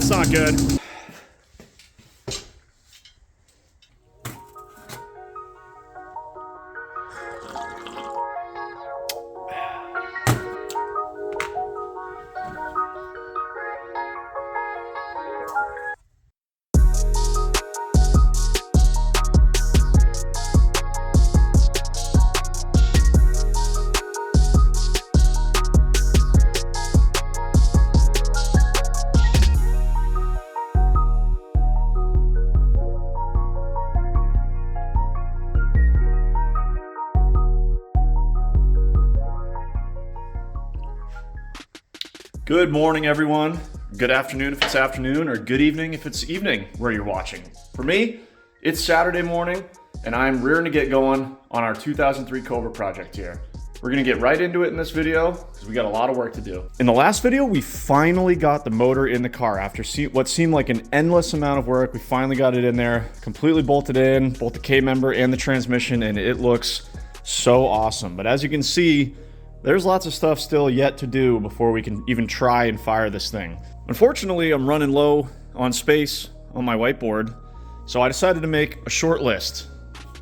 That's not good. Good morning, everyone. Good afternoon if it's afternoon, or good evening if it's evening where you're watching. For me, it's Saturday morning, and I'm rearing to get going on our 2003 Cobra project here. We're gonna get right into it in this video because we got a lot of work to do. In the last video, we finally got the motor in the car. After what seemed like an endless amount of work, we finally got it in there, completely bolted in, both the K-member and the transmission, and it looks so awesome. But as you can see, there's lots of stuff still yet to do before we can even try and fire this thing. Unfortunately, I'm running low on space on my whiteboard, so I decided to make a short list,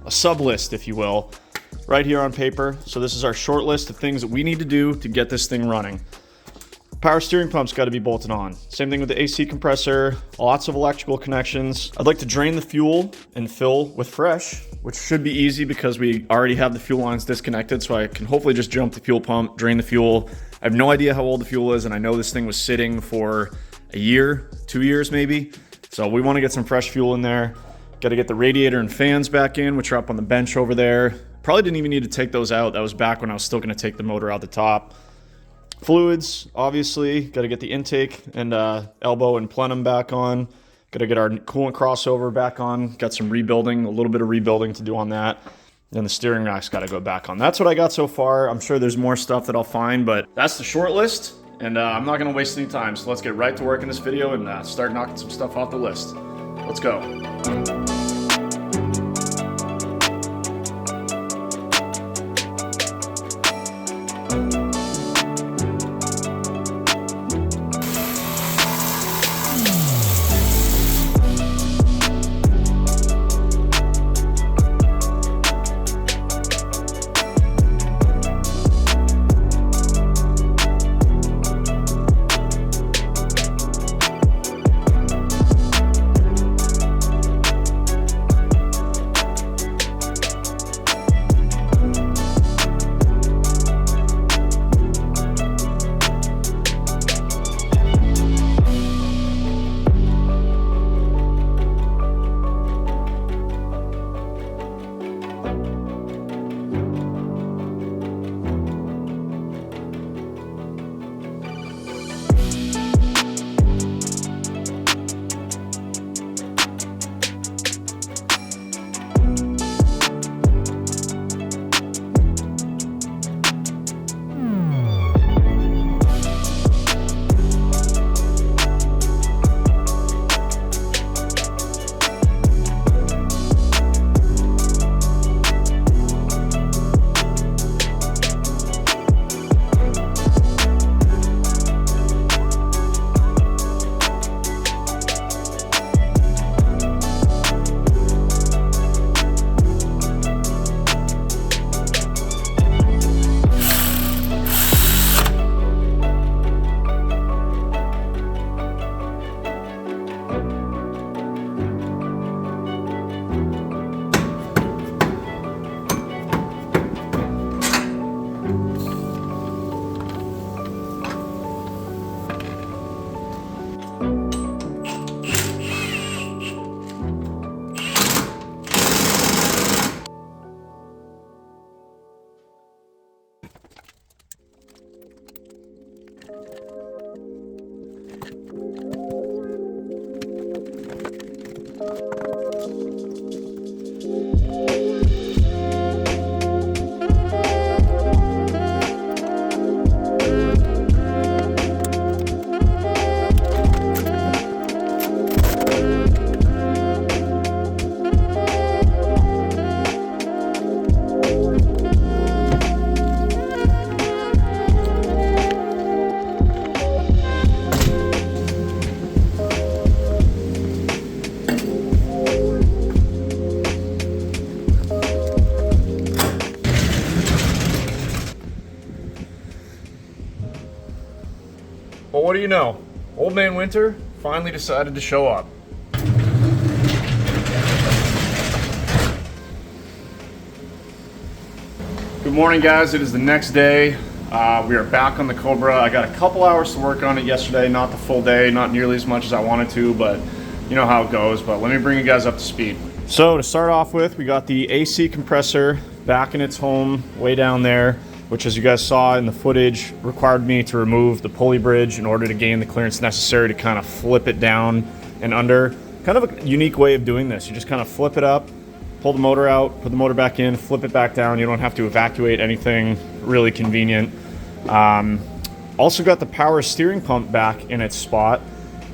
a sub list, if you will, right here on paper. So this is our short list of things that we need to do to get this thing running. Power steering pump's got to be bolted on. Same thing with the AC compressor, lots of electrical connections. I'd like to drain the fuel and fill with fresh, which should be easy because we already have the fuel lines disconnected, so I can hopefully just jump the fuel pump, drain the fuel. I have no idea how old the fuel is, and I know this thing was sitting for a year, 2 years maybe. So we want to get some fresh fuel in there. Got to get the radiator and fans back in, which are up on the bench over there. Probably didn't even need to take those out. That was back when I was still going to take the motor out the top. Fluids, obviously, got to get the intake and elbow and plenum back on. Got to get our coolant crossover back on. Got some rebuilding, a little bit of rebuilding to do on that. And the steering rack's got to go back on. That's what I got so far. I'm sure there's more stuff that I'll find, but that's the short list. And I'm not going to waste any time. So let's get right to work in this video and start knocking some stuff off the list. Let's go. what do you know? Old Man Winter finally decided to show up. Good morning, guys. It is the next day. We are back on the Cobra. I got a couple hours to work on it yesterday, not the full day, not nearly as much as I wanted to, but you know how it goes. But let me bring you guys up to speed. So to start off with, we got the AC compressor back in its home way down there, which, as you guys saw in the footage, required me to remove the pulley bridge in order to gain the clearance necessary to kind of flip it down and under. Kind of a unique way of doing this. You just kind of flip it up, pull the motor out, put the motor back in, flip it back down. You don't have to evacuate anything. Really convenient. Also got the power steering pump back in its spot,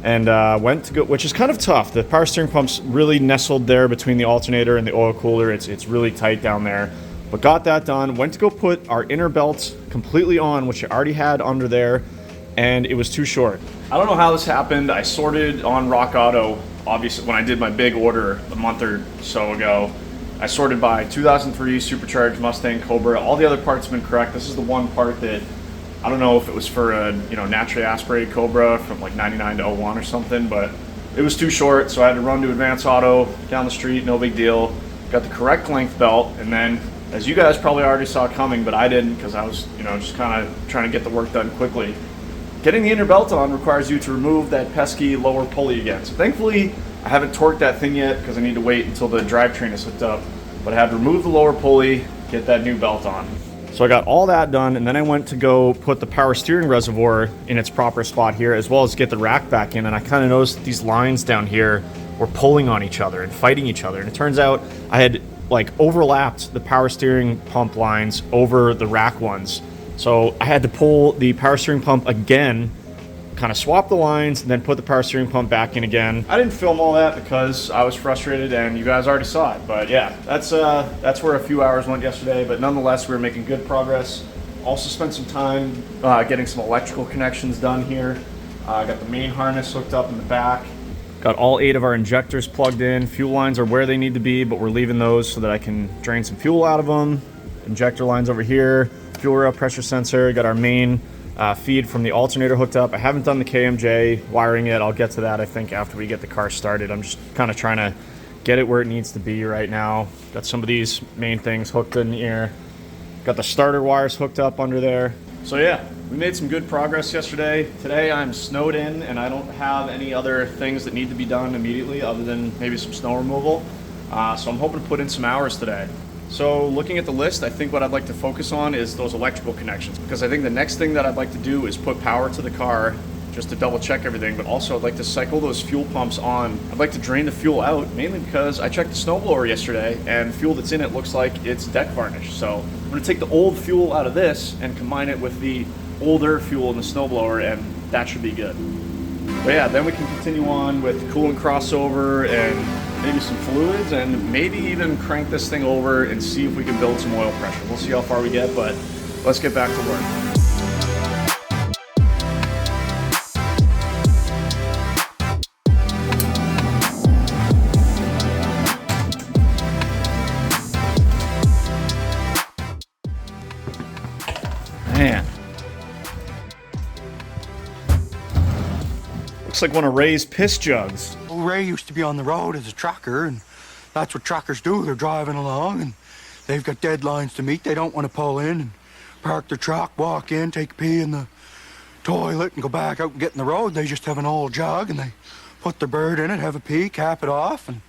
and went to go, which is kind of tough. The power steering pump's really nestled there between the alternator and the oil cooler. It's really tight down there. But got that done. Went to go put our inner belt completely on, which I already had under there, and it was too short. I don't know how this happened. I sorted on Rock Auto, obviously, when I did my big order a month or so ago. I sorted by 2003 supercharged Mustang Cobra. All the other parts have been correct. This is the one part that I don't know if it was for a naturally aspirated Cobra from like 99 to 01 or something, but it was too short, so I had to run to Advance Auto down the street. No big deal. Got the correct length belt, and then, as you guys probably already saw coming, but I didn't because I was just kind of trying to get the work done quickly. Getting the inner belt on requires you to remove that pesky lower pulley again. So thankfully, I haven't torqued that thing yet because I need to wait until the drivetrain is hooked up. But I had to remove the lower pulley, get that new belt on. So I got all that done, and then I went to go put the power steering reservoir in its proper spot here, as well as get the rack back in. And I kind of noticed that these lines down here were pulling on each other and fighting each other. And it turns out I had overlapped the power steering pump lines over the rack ones. So I had to pull the power steering pump again, kind of swap the lines, and then put the power steering pump back in again. I didn't film all that because I was frustrated, and you guys already saw it. But yeah, that's where a few hours went yesterday. But nonetheless, we were making good progress. Also spent some time getting some electrical connections done here. Got the main harness hooked up in the back. Got all 8 of our injectors plugged in. Fuel lines are where they need to be, but we're leaving those so that I can drain some fuel out of them. Injector lines over here. Fuel rail pressure sensor. Got our main feed from the alternator hooked up. I haven't done the KMJ wiring yet. I'll get to that, I think, after we get the car started. I'm just kind of trying to get it where it needs to be right now. Got some of these main things hooked in the air. Got the starter wires hooked up under there. So yeah, we made some good progress yesterday. Today I'm snowed in, and I don't have any other things that need to be done immediately other than maybe some snow removal. So I'm hoping to put in some hours today. So looking at the list, I think what I'd like to focus on is those electrical connections, because I think the next thing that I'd like to do is put power to the car just to double check everything, but also I'd like to cycle those fuel pumps on. I'd like to drain the fuel out, mainly because I checked the snowblower yesterday and fuel that's in it looks like it's deck varnish. So I'm gonna take the old fuel out of this and combine it with the older fuel in the snowblower, and that should be good. But yeah, then we can continue on with coolant crossover and maybe some fluids, and maybe even crank this thing over and see if we can build some oil pressure. We'll see how far we get, but let's get back to work. Man. Looks like one of Ray's piss jugs. Well, Ray used to be on the road as a trucker, and that's what truckers do. They're driving along, and they've got deadlines to meet. They don't want to pull in and park their truck, walk in, take a pee in the toilet, and go back out and get in the road. They just have an old jug, and they put their bird in it, have a pee, cap it off, and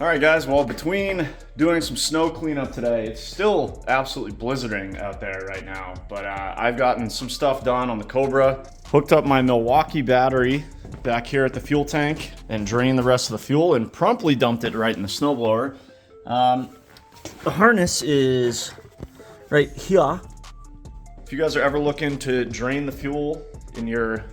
All right, guys, well, between doing some snow cleanup today, it's still absolutely blizzarding out there right now, but I've gotten some stuff done on the Cobra, hooked up my Milwaukee battery back here at the fuel tank, and drained the rest of the fuel and promptly dumped it right in the snowblower. The harness is right here. If you guys are ever looking to drain the fuel in your,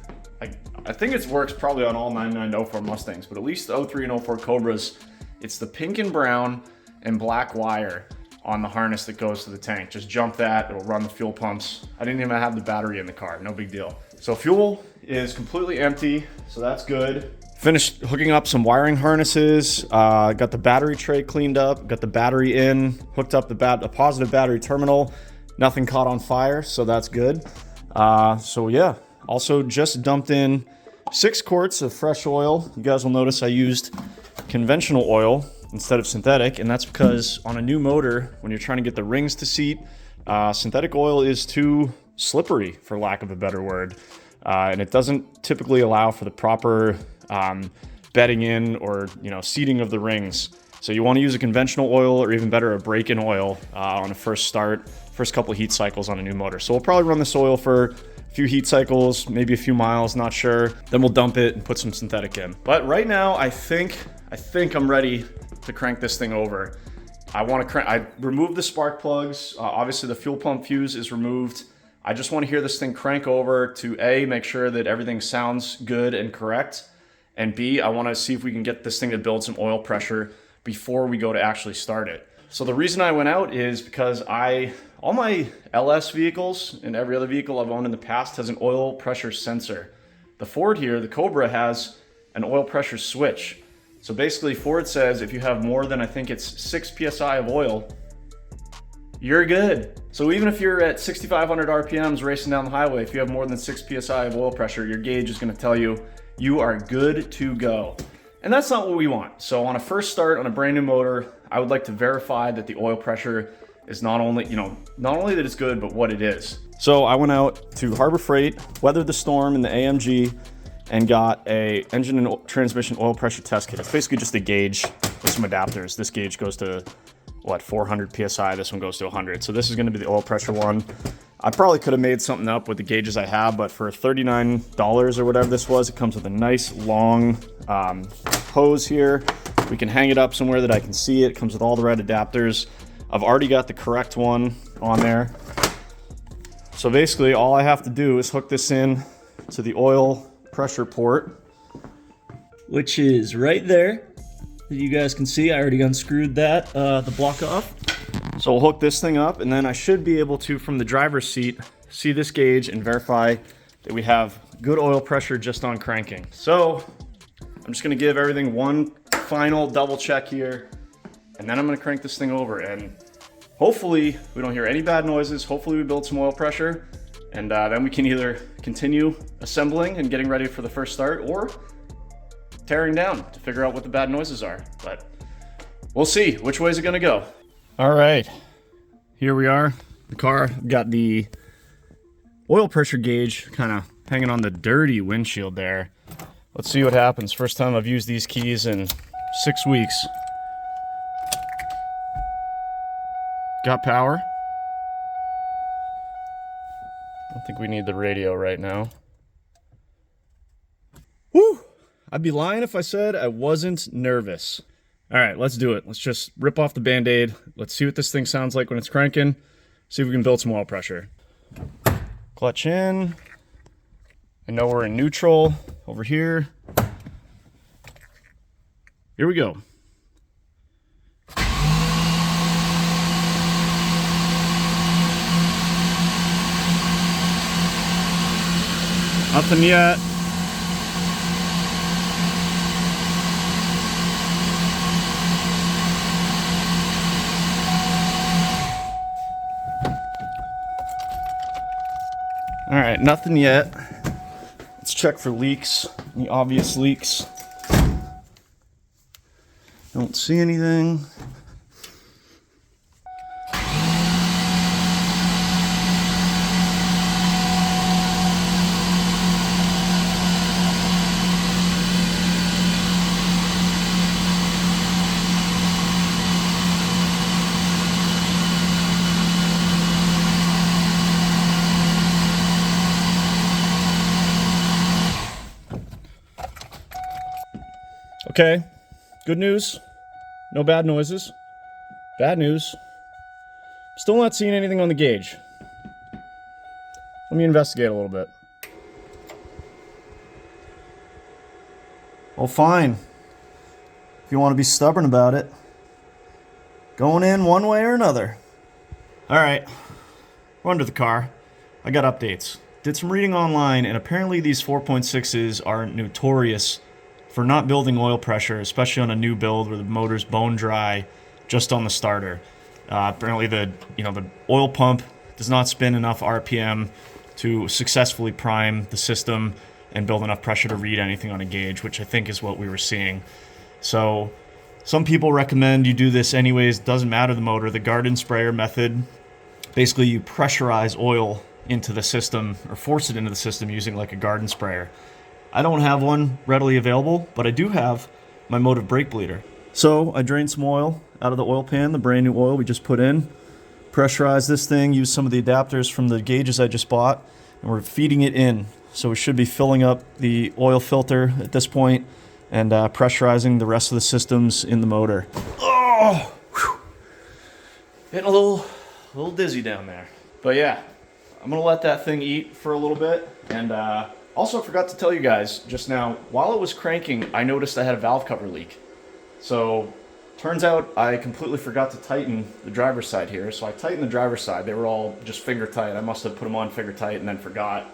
I think it works probably on all 9904 Mustangs, but at least the 03 and 04 Cobras, it's the pink and brown and black wire on the harness that goes to the tank. Just jump that, it'll run the fuel pumps. I didn't even have the battery in the car, no big deal. So fuel is completely empty, so that's good. Finished hooking up some wiring harnesses, got the battery tray cleaned up, got the battery in, hooked up the positive battery terminal. Nothing caught on fire, so that's good. So yeah, also just dumped in 6 quarts of fresh oil. You guys will notice I used conventional oil instead of synthetic, and that's because on a new motor, when you're trying to get the rings to seat, synthetic oil is too slippery, for lack of a better word, and it doesn't typically allow for the proper bedding in or seating of the rings. So you want to use a conventional oil, or even better, a break-in oil on a first couple heat cycles on a new motor. So we'll probably run this oil for a few heat cycles, maybe a few miles, not sure. Then we'll dump it and put some synthetic in. But right now, I think I'm ready to crank this thing over. I removed the spark plugs. Obviously the fuel pump fuse is removed. I just want to hear this thing crank over to A, make sure that everything sounds good and correct. And B, I want to see if we can get this thing to build some oil pressure before we go to actually start it. So the reason I went out is because all my LS vehicles and every other vehicle I've owned in the past has an oil pressure sensor. The Ford here, the Cobra, has an oil pressure switch. So basically Ford says if you have more than, I think it's 6 PSI of oil, you're good. So even if you're at 6,500 RPMs racing down the highway, if you have more than 6 PSI of oil pressure, your gauge is gonna tell you you are good to go. And that's not what we want. So on a first start on a brand new motor, I would like to verify that the oil pressure is not only that it's good, but what it is. So I went out to Harbor Freight, weathered the storm in the AMG, and got a engine and transmission oil pressure test kit. It's basically just a gauge with some adapters. This gauge goes to, 400 PSI. This one goes to 100. So this is gonna be the oil pressure one. I probably could have made something up with the gauges I have, but for $39 or whatever this was, it comes with a nice long hose here. We can hang it up somewhere that I can see it. It comes with all the right adapters. I've already got the correct one on there. So basically all I have to do is hook this in to the oil pressure port, Which is right there. You guys can see I already unscrewed that, the block off. So we'll hook this thing up, and then I should be able to, from the driver's seat, see this gauge and verify that we have good oil pressure just on cranking. So I'm just gonna give everything one final double check here, and then I'm gonna crank this thing over, and hopefully we don't hear any bad noises. Hopefully we build some oil pressure, and then we can either continue assembling and getting ready for the first start, or tearing down to figure out what the bad noises are. But we'll see which way is it gonna go. All right, here we are. The car got the oil pressure gauge kind of hanging on the dirty windshield there. Let's see what happens. First time I've used these keys in 6 weeks. Got power. I don't think we need the radio right now. Woo! I'd be lying if I said I wasn't nervous. All right, let's do it. Let's just rip off the Band-Aid. Let's see what this thing sounds like when it's cranking. See if we can build some oil pressure. Clutch in. I know we're in neutral over here. Here we go. Nothing yet. All right, nothing yet. Let's check for leaks, any obvious leaks. Don't see anything. Okay, good news. No bad noises. Bad news. Still not seeing anything on the gauge. Let me investigate a little bit. Well, fine. If you want to be stubborn about it. Going in one way or another. All right, we're under the car. I got updates. Did some reading online, and apparently these 4.6s are notorious for not building oil pressure, especially on a new build where the motor's bone dry just on the starter. Apparently the oil pump does not spin enough RPM to successfully prime the system and build enough pressure to read anything on a gauge, which I think is what we were seeing. So some people recommend you do this anyways. Doesn't matter the motor. The garden sprayer method, basically you pressurize oil into the system or force it into the system using like a garden sprayer. I don't have one readily available, but I do have my Motive brake bleeder. So I drained some oil out of the oil pan, the brand new oil we just put in, pressurized this thing, used some of the adapters from the gauges I just bought, and we're feeding it in. So we should be filling up the oil filter at this point and pressurizing the rest of the systems in the motor. Oh, whew. Getting a little dizzy down there. But yeah, I'm gonna let that thing eat for a little bit. And also forgot to tell you guys just now, while it was cranking, I noticed I had a valve cover leak. So turns out I completely forgot to tighten the driver's side here. So I tightened the driver's side. They were all just finger tight. I must have put them on finger tight and then forgot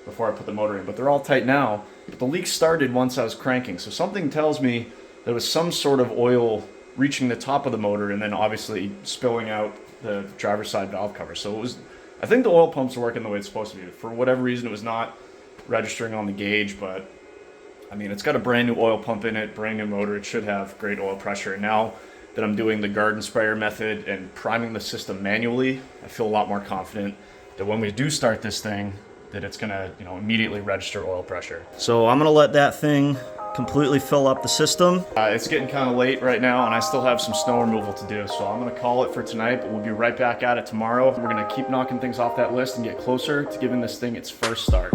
before I put the motor in. But they're all tight now. But the leak started once I was cranking. So something tells me there was some sort of oil reaching the top of the motor and then obviously spilling out the driver's side valve cover. So it was, I think the oil pumps are working the way it's supposed to be. For whatever reason, it was not registering on the gauge, but I mean, it's got a brand new oil pump in it, brand new motor. It should have great oil pressure. And now that I'm doing the garden sprayer method and priming the system manually, I feel a lot more confident that when we do start this thing, that it's gonna, immediately register oil pressure. So I'm gonna let that thing completely fill up the system. It's getting kind of late right now, and I still have some snow removal to do. So I'm gonna call it for tonight, but we'll be right back at it tomorrow. We're gonna keep knocking things off that list and get closer to giving this thing its first start.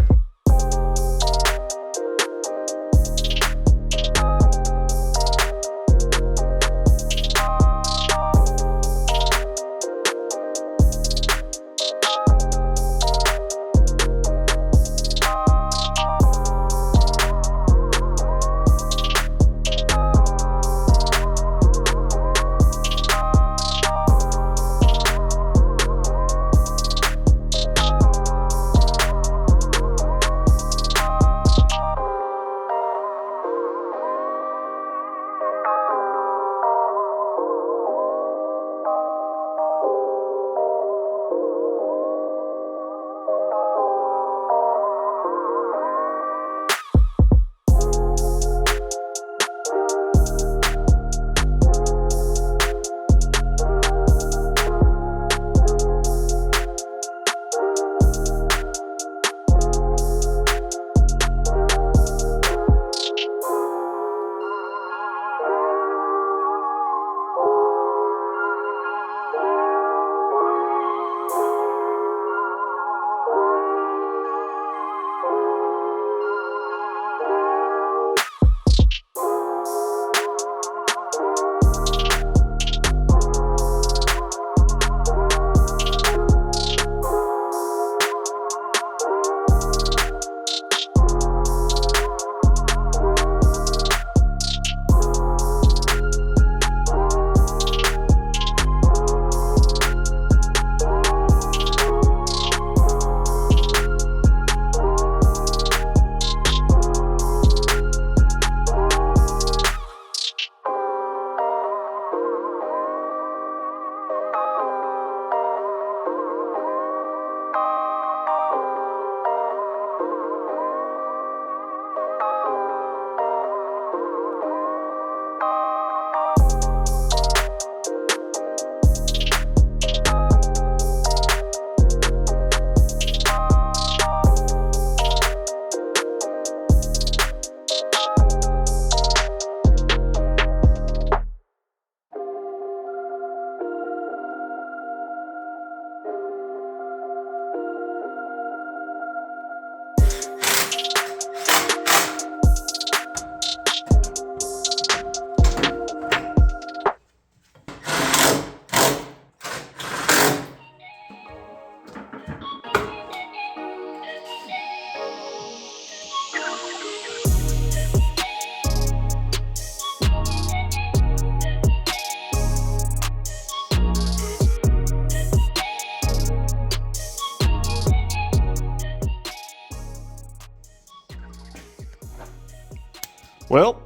Well,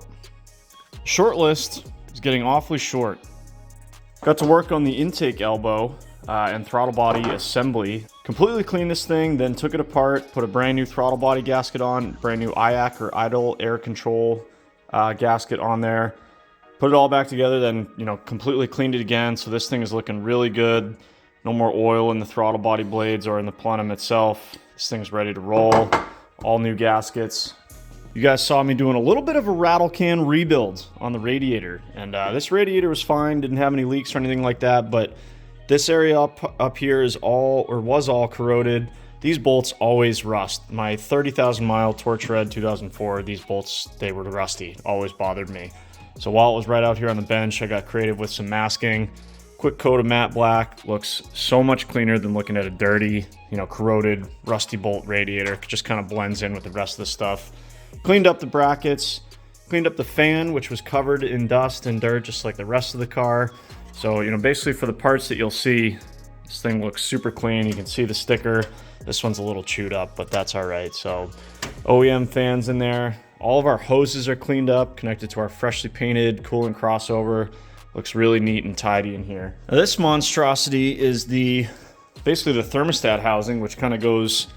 short list is getting awfully short. Got to work on the intake elbow and throttle body assembly. Completely cleaned this thing, then took it apart, put a brand new throttle body gasket on, brand new IAC or idle air control gasket on there. Put it all back together, then completely cleaned it again. So this thing is looking really good. No more oil in the throttle body blades or in the plenum itself. This thing's ready to roll. All new gaskets. You guys saw me doing a little bit of a rattle can rebuild on the radiator, and this radiator was fine, didn't have any leaks or anything like that, but this area up here is was all corroded. These bolts always rust. My 30,000 mile Torch Red 2004, these bolts, they were rusty, always bothered me. So while it was right out here on the bench, I got creative with some masking. Quick coat of matte black, looks so much cleaner than looking at a dirty, corroded, rusty bolt radiator. It just kind of blends in with the rest of the stuff. Cleaned up the brackets, cleaned up the fan, which was covered in dust and dirt just like the rest of the car. So, basically for the parts that you'll see, this thing looks super clean. You can see the sticker. This one's a little chewed up, but that's all right. So OEM fans in there. All of our hoses are cleaned up, connected to our freshly painted coolant crossover. Looks really neat and tidy in here. Now, this monstrosity is basically the thermostat housing, which kind of goes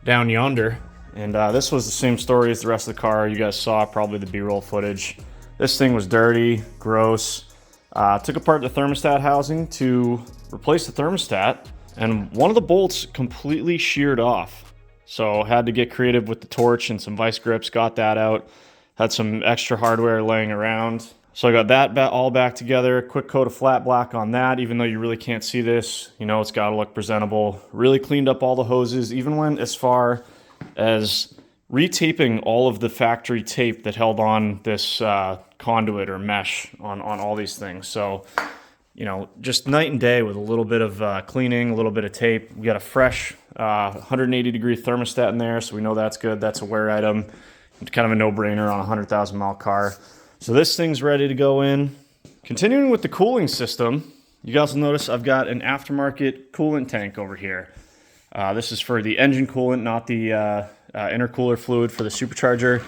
down yonder. And this was the same story as the rest of the car. You guys saw probably the B-roll footage. This thing was dirty, gross. Took apart the thermostat housing to replace the thermostat, and one of the bolts completely sheared off. So had to get creative with the torch and some vice grips, got that out. Had some extra hardware laying around. So I got that all back together. Quick coat of flat black on that, even though you really can't see this. It's got to look presentable. Really cleaned up all the hoses, even went as far as retaping all of the factory tape that held on this conduit or mesh on all these things. So, just night and day with a little bit of cleaning, a little bit of tape. We got a fresh 180 degree thermostat in there, so we know that's good. That's a wear item. It's kind of a no-brainer on a 100,000 mile car. So this thing's ready to go in. Continuing with the cooling system, you guys will notice I've got an aftermarket coolant tank over here. This is for the engine coolant, not the intercooler fluid for the supercharger.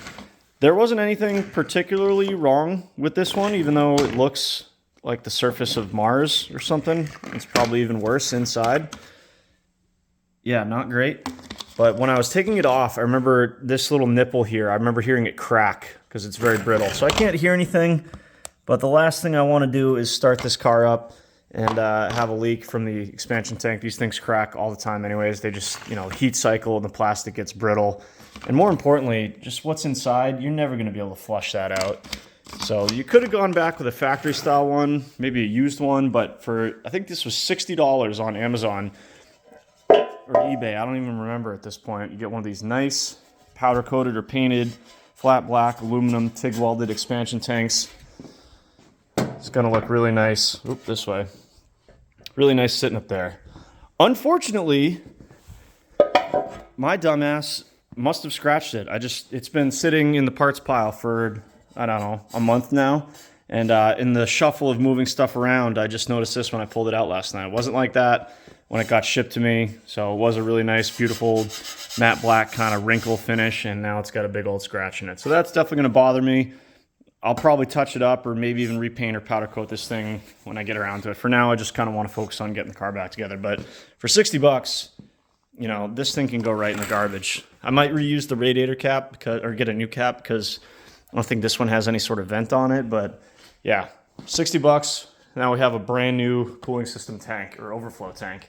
There wasn't anything particularly wrong with this one, even though it looks like the surface of Mars or something. It's probably even worse inside. Yeah, not great. But when I was taking it off, I remember this little nipple here. I remember hearing it crack because it's very brittle. So I can't hear anything, but the last thing I want to do is start this car up and have a leak from the expansion tank. These things crack all the time anyways. They just, heat cycle and the plastic gets brittle. And more importantly, just what's inside, you're never going to be able to flush that out. So you could have gone back with a factory style one, maybe a used one, but I think this was $60 on Amazon or eBay. I don't even remember at this point. You get one of these nice powder coated or painted flat black aluminum TIG welded expansion tanks. It's gonna look really nice. Oop, this way. Really nice sitting up there. Unfortunately, my dumbass must have scratched it. It's been sitting in the parts pile for, I don't know, a month now. And in the shuffle of moving stuff around, I just noticed this when I pulled it out last night. It wasn't like that when it got shipped to me. So it was a really nice, beautiful, matte black kind of wrinkle finish. And now it's got a big old scratch in it. So that's definitely gonna bother me. I'll probably touch it up or maybe even repaint or powder coat this thing when I get around to it. For now, I just kind of want to focus on getting the car back together. But for 60 bucks, this thing can go right in the garbage. I might reuse the radiator cap or get a new cap because I don't think this one has any sort of vent on it. But yeah, 60 bucks. Now we have a brand new cooling system tank or overflow tank.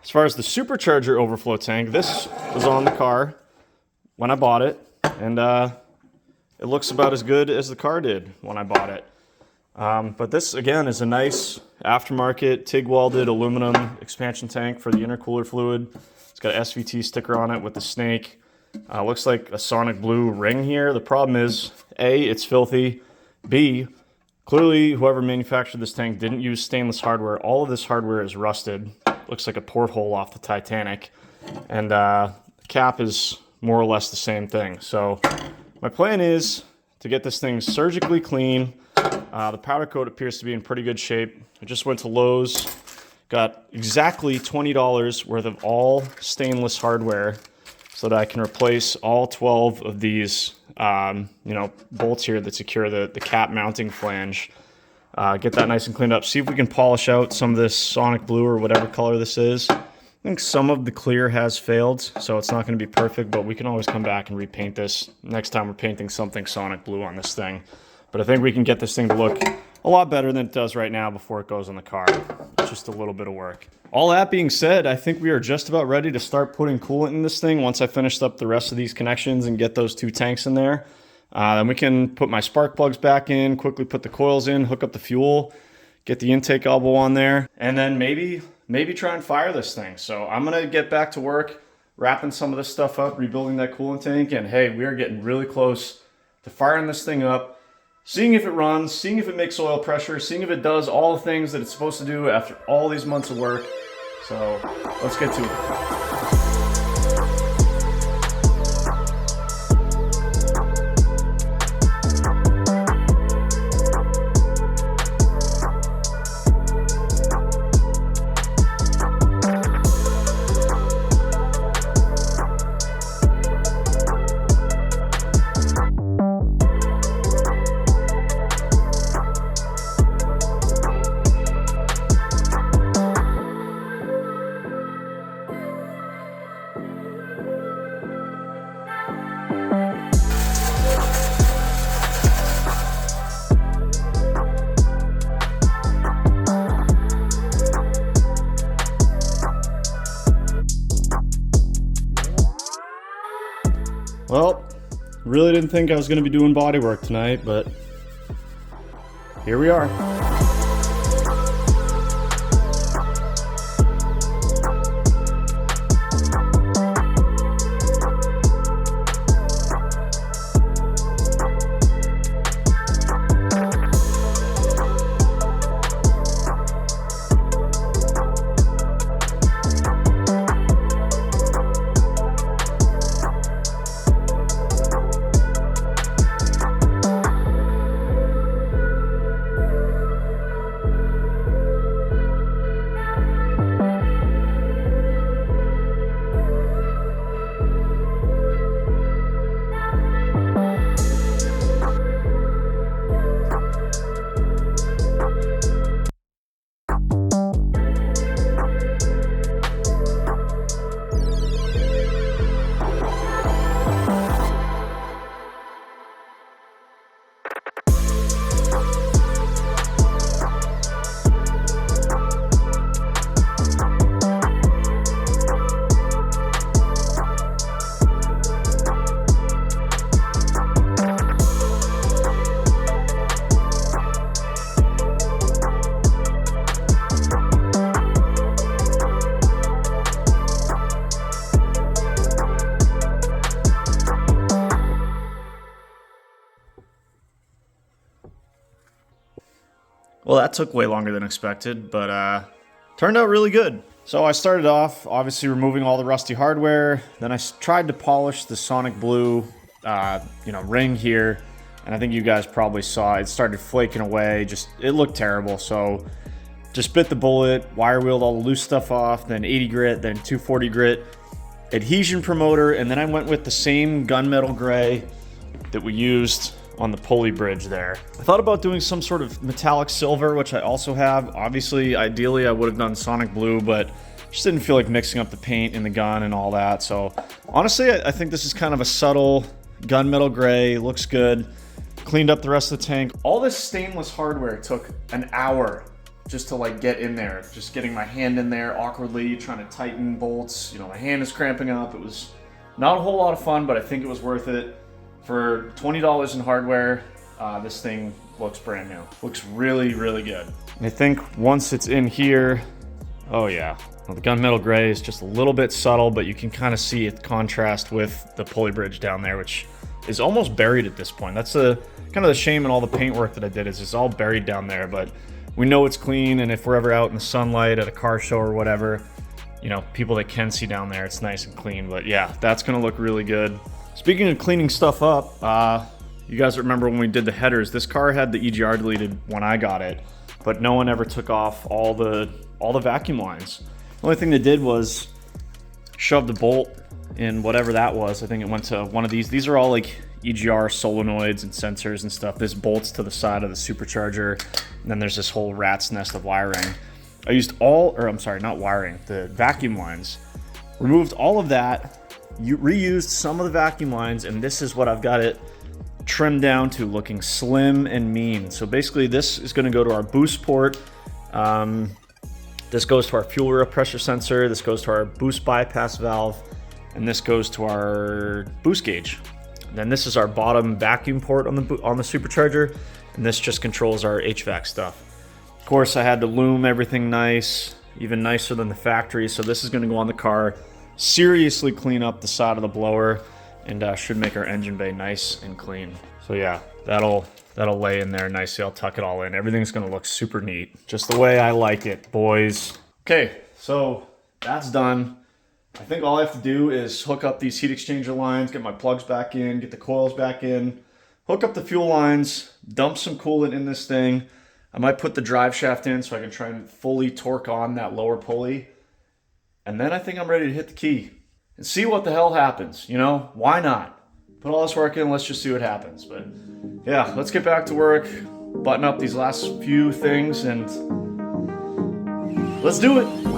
As far as the supercharger overflow tank, this was on the car when I bought it. And it looks about as good as the car did when I bought it. But this, again, is a nice aftermarket TIG welded aluminum expansion tank for the intercooler fluid. It's got an SVT sticker on it with the snake. Looks like a sonic blue ring here. The problem is, A, it's filthy. B, clearly whoever manufactured this tank didn't use stainless hardware. All of this hardware is rusted. Looks like a porthole off the Titanic. And the cap is more or less the same thing. So my plan is to get this thing surgically clean. The powder coat appears to be in pretty good shape. I just went to Lowe's, got exactly $20 worth of all stainless hardware so that I can replace all 12 of these bolts here that secure the cap mounting flange. Get that nice and cleaned up. See if we can polish out some of this Sonic Blue or whatever color this is. I think some of the clear has failed, so it's not going to be perfect, but we can always come back and repaint this next time we're painting something Sonic Blue on this thing. But I think we can get this thing to look a lot better than it does right now before it goes in the car. Just a little bit of work. All that being said, I think we are just about ready to start putting coolant in this thing once I finished up the rest of these connections and get those 2 tanks in there. Then we can put my spark plugs back in, quickly put the coils in, hook up the fuel, get the intake elbow on there, and then maybe try and fire this thing. So I'm gonna get back to work, wrapping some of this stuff up, rebuilding that coolant tank, and hey, we are getting really close to firing this thing up, seeing if it runs, seeing if it makes oil pressure, seeing if it does all the things that it's supposed to do after all these months of work. So let's get to it. Well, really didn't think I was going to be doing body work tonight, but here we are. Well, that took way longer than expected, but turned out really good. So I started off, obviously removing all the rusty hardware. Then I tried to polish the Sonic Blue, ring here. And I think you guys probably saw it started flaking away. It looked terrible. So just bit the bullet, wire wheeled all the loose stuff off, then 80 grit, then 240 grit, adhesion promoter, and then I went with the same gunmetal gray that we used on the pulley bridge there. I thought about doing some sort of metallic silver, which I also have. Obviously, ideally, I would have done Sonic Blue, but just didn't feel like mixing up the paint in the gun and all that. So honestly, I think this is kind of a subtle gunmetal gray. Looks good. Cleaned up the rest of the tank. All this stainless hardware took an hour just to get in there. Just getting my hand in there awkwardly, trying to tighten bolts. My hand is cramping up. It was not a whole lot of fun, but I think it was worth it. For $20 in hardware, this thing looks brand new. Looks really, really good. And I think once it's in here, oh yeah. Well, the gunmetal gray is just a little bit subtle, but you can kind of see it contrast with the pulley bridge down there, which is almost buried at this point. That's kind of the shame in all the paint work that I did, is it's all buried down there, but we know it's clean, and if we're ever out in the sunlight at a car show or whatever, people that can see down there, it's nice and clean. But yeah, that's gonna look really good. Speaking of cleaning stuff up, you guys remember when we did the headers, this car had the EGR deleted when I got it, but no one ever took off all the vacuum lines. The only thing they did was shove the bolt in whatever that was. I think it went to one of these. These are all EGR solenoids and sensors and stuff. This bolts to the side of the supercharger. And then there's this whole rat's nest of wiring. I used not wiring, the vacuum lines. Removed all of that, reused some of the vacuum lines, and this is what I've got it trimmed down to, looking slim and mean. So basically this is gonna go to our boost port. This goes to our fuel air pressure sensor, this goes to our boost bypass valve, and this goes to our boost gauge. And then this is our bottom vacuum port on the supercharger, and this just controls our HVAC stuff. Of course, I had to loom everything nice, even nicer than the factory. So this is gonna go on the car, seriously clean up the side of the blower, and should make our engine bay nice and clean. So yeah, that'll lay in there nicely. I'll tuck it all in. Everything's gonna look super neat, just the way I like it, boys. Okay, so that's done. I think all I have to do is hook up these heat exchanger lines, get my plugs back in, get the coils back in, hook up the fuel lines, dump some coolant in this thing. I might put the drive shaft in so I can try and fully torque on that lower pulley. And then I think I'm ready to hit the key and see what the hell happens. You know, why not? Put all this work in, let's just see what happens. But yeah, let's get back to work, button up these last few things, and let's do it.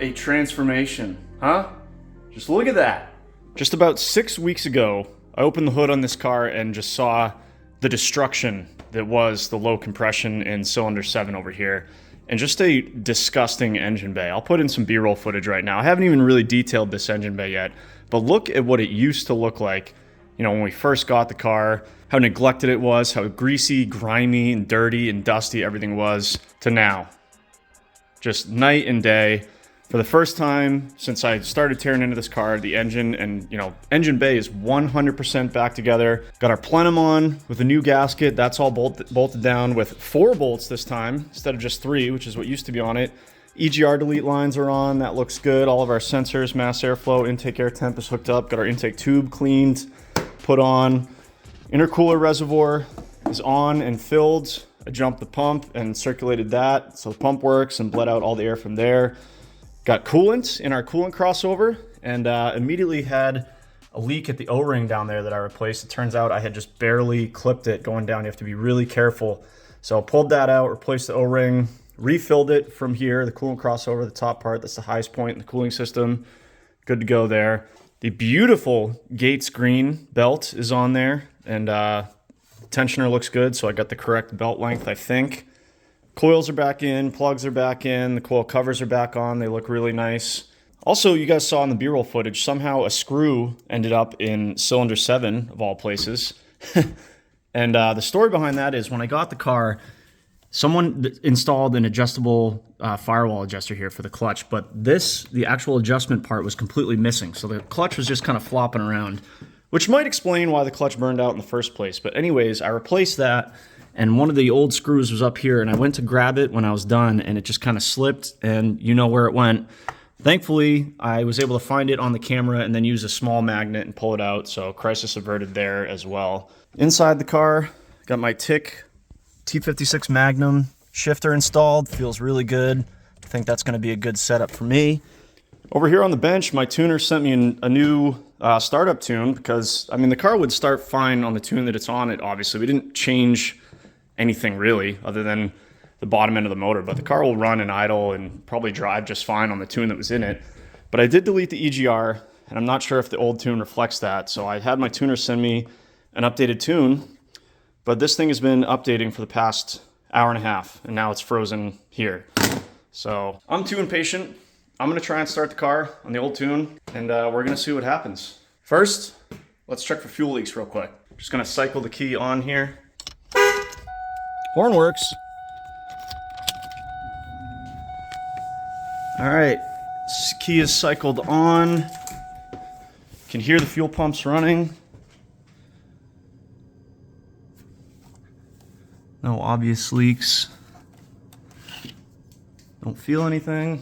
a transformation, huh? Just look at that. Just about 6 weeks ago, I opened the hood on this car and just saw the destruction that was the low compression in cylinder 7 over here, and just a disgusting engine bay. I'll put in some B-roll footage right now. I haven't even really detailed this engine bay yet, but look at what it used to look like, you know, when we first got the car, how neglected it was, how greasy, grimy, and dirty and dusty everything was, to now. Just night and day. For the first time since I started tearing into this car, the engine and, engine bay is 100% back together. Got our plenum on with a new gasket. That's all bolted down with 4 bolts this time instead of just 3, which is what used to be on it. EGR delete lines are on. That looks good. All of our sensors, mass airflow, intake air temp is hooked up. Got our intake tube cleaned, put on. Intercooler reservoir is on and filled. I jumped the pump and circulated that, so the pump works and bled out all the air from there. Got coolant in our coolant crossover, and immediately had a leak at the O-ring down there that I replaced. It turns out I had just barely clipped it going down. You have to be really careful. So I pulled that out, replaced the O-ring, refilled it from here, the coolant crossover, the top part, that's the highest point in the cooling system. Good to go there. The beautiful Gates green belt is on there, and tensioner looks good, so I got the correct belt length, I think. Coils are back in, plugs are back in, the coil covers are back on. They look really nice. Also, you guys saw in the B-roll footage, somehow a screw ended up in cylinder 7 of all places. And the story behind that is when I got the car, someone installed an adjustable firewall adjuster here for the clutch, but the actual adjustment part was completely missing. So the clutch was just kind of flopping around, which might explain why the clutch burned out in the first place. But anyways, I replaced that, and one of the old screws was up here, and I went to grab it when I was done, and it just kind of slipped, and you know where it went. Thankfully, I was able to find it on the camera and then use a small magnet and pull it out, so crisis averted there as well. Inside the car, got my TIC T56 Magnum shifter installed. Feels really good. I think that's going to be a good setup for me. Over here on the bench, my tuner sent me a new startup tune because, the car would start fine on the tune that it's on it, obviously. We didn't change anything really other than the bottom end of the motor, but the car will run and idle and probably drive just fine on the tune that was in it. But I did delete the EGR, and I'm not sure if the old tune reflects that, so I had my tuner send me an updated tune, but this thing has been updating for the past hour and a half, and now it's frozen here. So I'm too impatient. I'm gonna try and start the car on the old tune, and we're gonna see what happens. First, let's check for fuel leaks real quick. Just gonna cycle the key on here. Horn works. All right, key is cycled on. Can hear the fuel pumps running. No obvious leaks. Don't feel anything.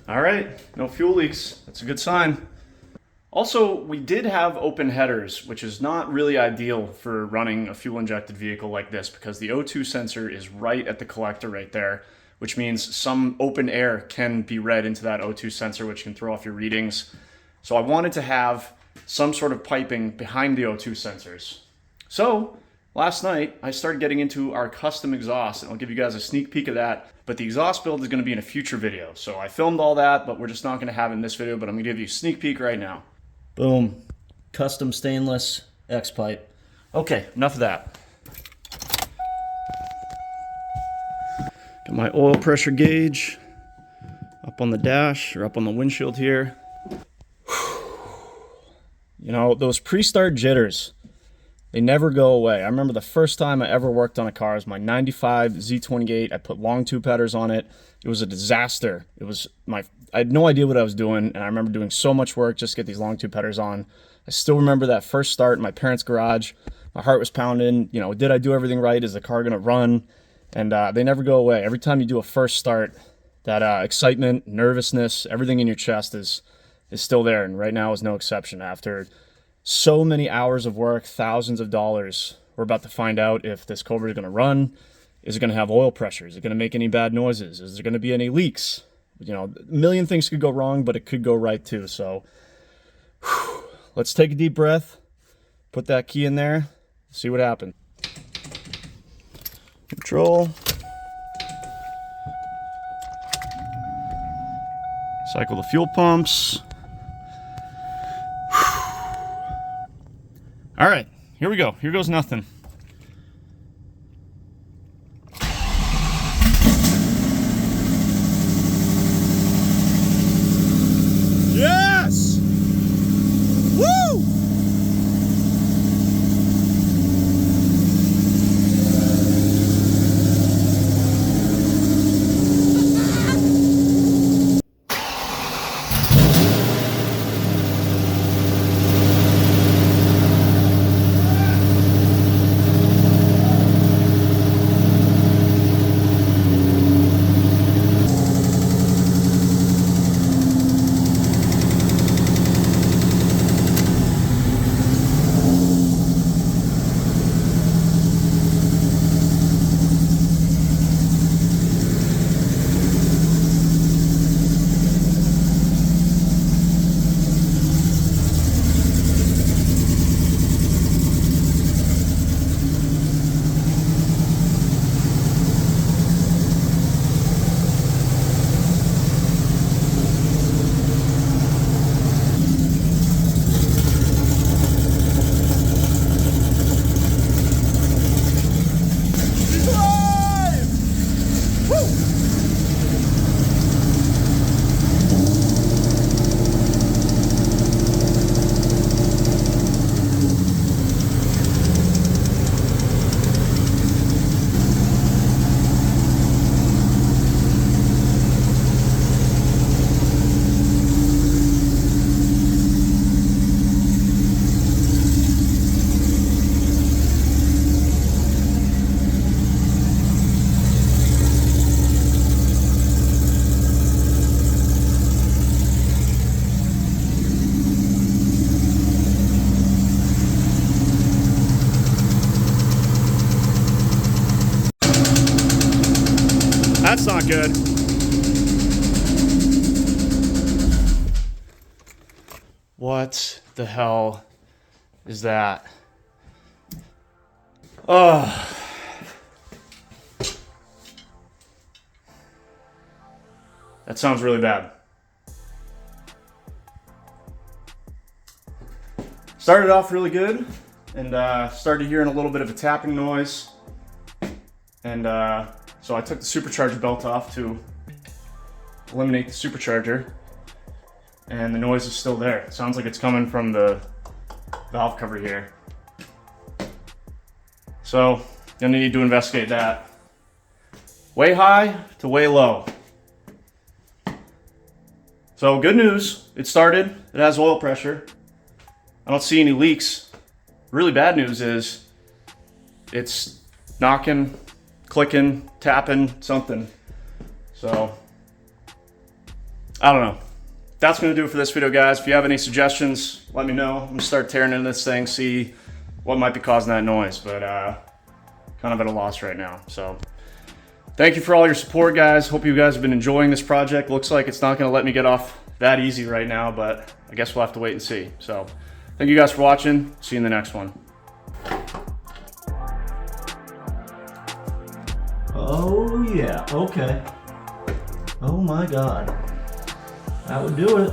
All right, no fuel leaks. That's a good sign. Also, we did have open headers, which is not really ideal for running a fuel-injected vehicle like this because the O2 sensor is right at the collector right there, which means some open air can be read into that O2 sensor, which can throw off your readings. So I wanted to have some sort of piping behind the O2 sensors. So last night, I started getting into our custom exhaust, and I'll give you guys a sneak peek of that. But the exhaust build is going to be in a future video. So I filmed all that, but we're just not going to have it in this video, but I'm going to give you a sneak peek right now. Boom. Custom stainless X-pipe. Okay, enough of that. Got my oil pressure gauge up on the dash, or up on the windshield here. You know, those pre-start jitters, they never go away. I remember the first time I ever worked on a car was my 95 Z28. I put long tube headers on it. It was a disaster. I had no idea what I was doing, and I remember doing so much work just to get these long tube headers on. I still remember that first start in my parents' garage. My heart was pounding. You know, did I do everything right? Is the car going to run? And they never go away. Every time you do a first start, that excitement, nervousness, everything in your chest is still there, and right now is no exception. After so many hours of work, thousands of dollars, we're about to find out if this Cobra is going to run. Is it going to have oil pressure? Is it going to make any bad noises? Is there going to be any leaks? You know, a million things could go wrong, but it could go right too. So let's take a deep breath, put that key in there, see what happens. Control. Cycle the fuel pumps. All right, here we go. Here goes nothing. Yeah! that's not good. What the hell is that? Oh. That sounds really bad. Started off really good, and started hearing a little bit of a tapping noise. And so I took the supercharger belt off to eliminate the supercharger, and the noise is still there. It sounds like it's coming from the valve cover here. So gonna need to investigate that. Way high to way low. So good news, it started, it has oil pressure. I don't see any leaks. Really bad news is it's knocking, clicking, tapping, something. So, I don't know. That's gonna do it for this video, guys. If you have any suggestions, let me know. I'm gonna start tearing into this thing, see what might be causing that noise, but kind of at a loss right now. So, thank you for all your support, guys. Hope you guys have been enjoying this project. Looks like it's not gonna let me get off that easy right now, but I guess we'll have to wait and see. So, thank you guys for watching. See you in the next one. Oh yeah, okay. Oh my God. That would do it.